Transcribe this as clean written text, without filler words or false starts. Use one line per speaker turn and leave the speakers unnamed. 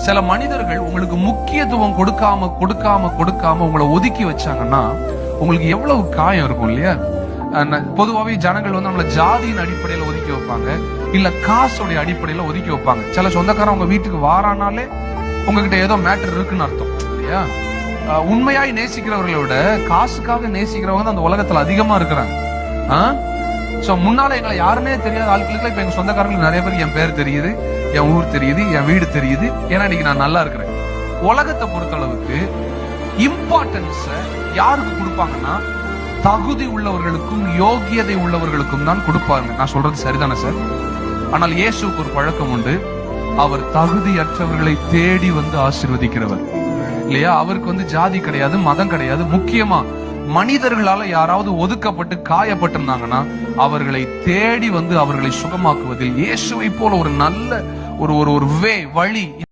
சில மனிதர்கள் உங்களுக்கு முக்கியத்துவம் கொடுக்காம கொடுக்காம கொடுக்காம உங்களை ஒதுக்கி வச்சாங்கன்னா உங்களுக்கு எவ்வளவு காயம் இருக்கும் இல்லையா? பொதுவாகவே ஜனங்கள் வந்து நம்மள ஜாதியின் அடிப்படையில ஒதுக்கி வைப்பாங்க, இல்ல காசுடைய அடிப்படையில ஒதுக்கி வைப்பாங்க. சில சொந்தக்காரன் உங்க வீட்டுக்கு வாரானாலே உங்ககிட்ட ஏதோ மேட்டர் இருக்குன்னு அர்த்தம் இல்லையா? உண்மையாய் நேசிக்கிறவர்களை விட காசுக்காக நேசிக்கிறவங்க தான் அந்த உலகத்துல அதிகமா இருக்கிறாங்க. முன்னால எங்களை யாருன்னே தெரியாத ஆட்களுக்கு இப்ப எங்க சொந்தக்காரங்களுக்கு நிறைய பேருக்கு என் பேர் தெரியுது, என் ஊர் தெரியுது, என் வீடு தெரியுது. ஏன்னா இன்னைக்கு நான் நல்லா இருக்கிறேன். உலகத்தை பொறுத்த அளவுக்கு இம்பார்ட்டன்ஸ யாருக்கு கொடுப்பாங்கன்னா தகுதி உள்ளவர்களுக்கும் யோகியதை உள்ளவர்களுக்கும் தான் கொடுப்பாங்க. நான் சொல்றது சரிதானே சார்? ஆனால் இயேசுவுக்கு ஒரு பழக்கம் உண்டு. அவர் தகுதியற்றவர்களை தேடி வந்து ஆசீர்வதிக்கிறவர் இல்லையா? அவருக்கு வந்து ஜாதி கிடையாது, மதம் கிடையாது. முக்கியமா மனிதர்களால யாராவது ஒதுக்கப்பட்டு காயப்பட்டிருந்தாங்கன்னா அவர்களை தேடி வந்து அவர்களை சுகமாக்குவதில் இயேசுவை போல ஒரு நல்ல ஒரு வழி